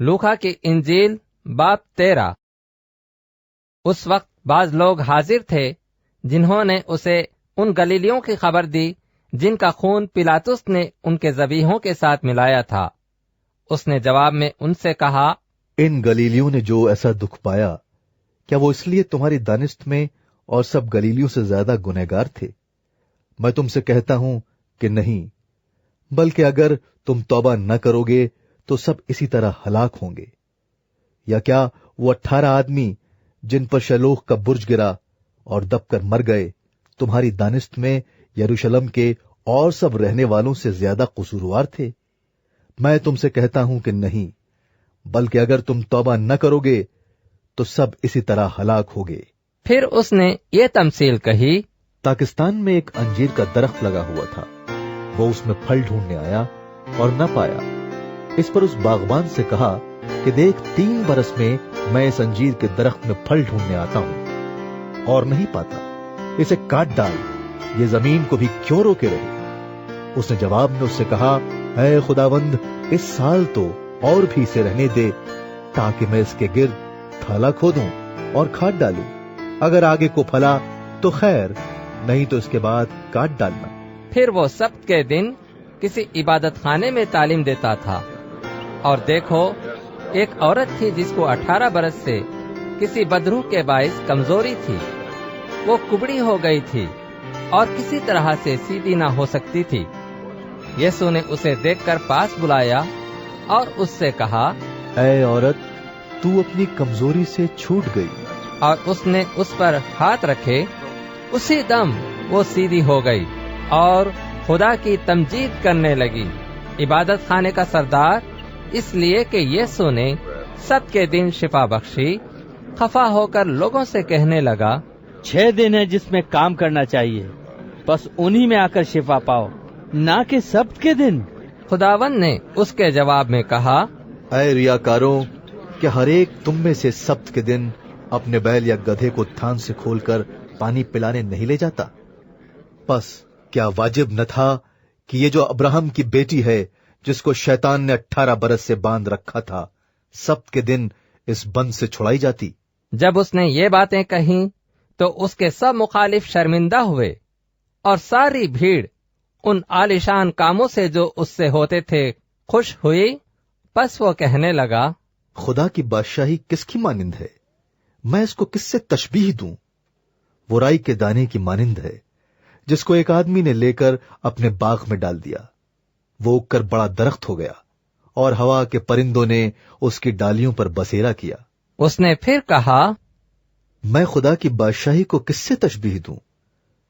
لوقا کی انجیل باب 13۔ اس وقت بعض لوگ حاضر تھے جنہوں نے اسے ان گلیلیوں کی خبر دی جن کا خون پلاطس نے ان کے ذبیحوں کے ساتھ ملایا تھا۔ اس نے جواب میں ان سے کہا، ان گلیلیوں نے جو ایسا دکھ پایا، کیا وہ اس لیے تمہاری دانست میں اور سب گلیلیوں سے زیادہ گنہگار تھے؟ میں تم سے کہتا ہوں کہ نہیں، بلکہ اگر تم توبہ نہ کرو گے تو سب اسی طرح ہلاک ہوں گے۔ یا کیا وہ 18 آدمی جن پر شلوخ کا برج گرا اور دب کر مر گئے تمہاری دانست میں یروشلم کے اور سب رہنے والوں سے زیادہ قصوروار تھے؟ میں تم سے کہتا ہوں کہ نہیں، بلکہ اگر تم توبہ نہ کرو گے تو سب اسی طرح ہلاک ہوگے۔ پھر اس نے یہ تمثیل کہی، پاکستان میں ایک انجیر کا درخت لگا ہوا تھا۔ وہ اس میں پھل ڈھونڈنے آیا اور نہ پایا۔ اس پر اس باغبان سے کہا کہ دیکھ، 3 برس میں میں اس انجیر کے درخت میں پھل ڈھونڈنے آتا ہوں اور نہیں پاتا، اسے کاٹ ڈال، یہ زمین کو بھی کیوں روکے رہے؟ اس نے جواب میں اس سے کہا، اے خداوند، اس سال تو اور بھی اسے رہنے دے تاکہ میں اس کے گرد تھالا کھودوں اور کھاد ڈالوں۔ اگر آگے کو پھلا تو خیر، نہیں تو اس کے بعد کاٹ ڈالنا۔ پھر وہ سبت کے دن کسی عبادت خانے میں تعلیم دیتا تھا، اور دیکھو، ایک عورت تھی جس کو 18 برس سے کسی بدروح کے باعث کمزوری تھی۔ وہ کبڑی ہو گئی تھی اور کسی طرح سے سیدھی نہ ہو سکتی تھی۔ یسوع نے اسے دیکھ کر پاس بلایا اور اس سے کہا، اے عورت، تو اپنی کمزوری سے چھوٹ گئی۔ اور اس نے اس پر ہاتھ رکھے، اسی دم وہ سیدھی ہو گئی اور خدا کی تمجید کرنے لگی۔ عبادت خانے کا سردار اس لیے کہ یسوع نے سبت کے دن شفا بخشی، خفا ہو کر لوگوں سے کہنے لگا، 6 دن ہے جس میں کام کرنا چاہیے، بس انہی میں آ کر شفا پاؤ، نہ کہ سبت کے دن۔ خداوند نے اس کے جواب میں کہا، اے ریاکاروں، کیا ہر ایک تم میں سے سبت کے دن اپنے بیل یا گدھے کو تھان سے کھول کر پانی پلانے نہیں لے جاتا؟ پس کیا واجب نہ تھا کہ یہ جو ابراہم کی بیٹی ہے، جس کو شیطان نے 18 برس سے باندھ رکھا تھا، سبت کے دن اس بند سے چھڑائی جاتی؟ جب اس نے یہ باتیں کہیں تو اس کے سب مخالف شرمندہ ہوئے، اور ساری بھیڑ ان عالیشان کاموں سے جو اس سے ہوتے تھے خوش ہوئی۔ پس وہ کہنے لگا، خدا کی بادشاہی کس کی مانند ہے؟ میں اس کو کس سے تشبیہ دوں؟ وہ رائی کے دانے کی مانند ہے جس کو ایک آدمی نے لے کر اپنے باغ میں ڈال دیا۔ وہ اگ کر بڑا درخت ہو گیا اور ہوا کے پرندوں نے اس کی ڈالیوں پر بسیرا کیا۔ اس نے پھر کہا، میں خدا کی بادشاہی کو کس سے تشبیہ دوں؟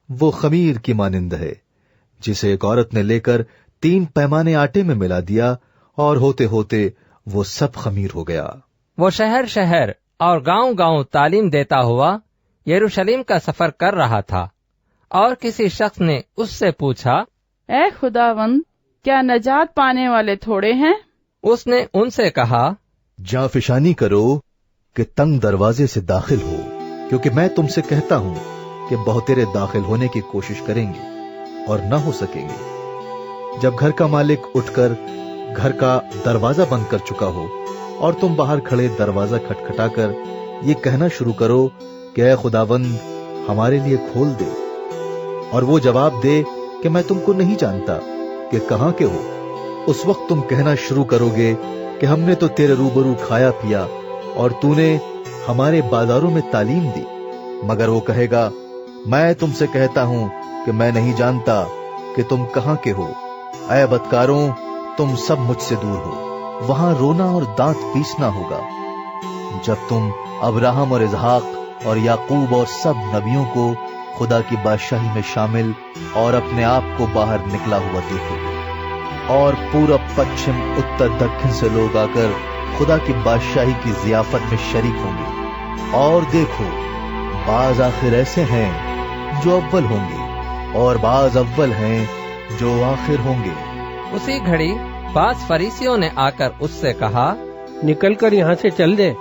وہ خمیر کی مانند ہے جسے ایک عورت نے لے کر 3 پیمانے آٹے میں ملا دیا، اور ہوتے ہوتے وہ سب خمیر ہو گیا۔ وہ شہر شہر اور گاؤں گاؤں تعلیم دیتا ہوا یروشلم کا سفر کر رہا تھا، اور کسی شخص نے اس سے پوچھا، اے خداوند، کیا نجات پانے والے تھوڑے ہیں؟ اس نے ان سے کہا، جانفشانی کرو کہ تنگ دروازے سے داخل ہو، کیونکہ میں تم سے کہتا ہوں کہ بہترے داخل ہونے کی کوشش کریں گے اور نہ ہو سکیں گے۔ جب گھر کا مالک اٹھ کر گھر کا دروازہ بند کر چکا ہو اور تم باہر کھڑے دروازہ کھٹکھٹا کر یہ کہنا شروع کرو کہ اے خداوند، ہمارے لیے کھول دے، اور وہ جواب دے کہ میں تم کو نہیں جانتا کہ کہاں کے ہو، اس وقت تم کہنا شروع کرو گے کہ ہم نے تو تیرے روبرو کھایا پیا اور تو نے ہمارے بازاروں میں تعلیم دی۔ مگر وہ کہے گا، میں تم سے کہتا ہوں کہ میں نہیں جانتا کہ تم کہاں کے ہو۔ اے بدکاروں، تم سب مجھ سے دور ہو۔ وہاں رونا اور دانت پیسنا ہوگا جب تم ابراہم اور اسحاق اور یعقوب اور سب نبیوں کو خدا کی بادشاہی میں شامل اور اپنے آپ کو باہر نکلا ہوا دیکھو گے، اور پورب پچھم اتر دکن سے لوگ آ کر خدا کی بادشاہی کی ضیافت میں شریک ہوں گے۔ اور دیکھو، بعض آخر ایسے ہیں جو اول ہوں گے، اور بعض اول ہیں جو آخر ہوں گے۔ اسی گھڑی بعض فریسیوں نے آ کر اس سے کہا، نکل کر یہاں سے چل دے،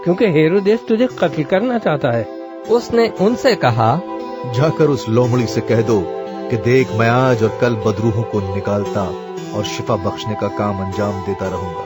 کیونکہ ہیرودیس تجھے قتل کرنا چاہتا ہے۔ اس نے ان سے کہا، جا کر اس لومڑی سے کہہ دو کہ دیکھ، میں آج اور کل بدروحوں کو نکالتا اور شفا بخشنے کا کام انجام دیتا رہوں گا،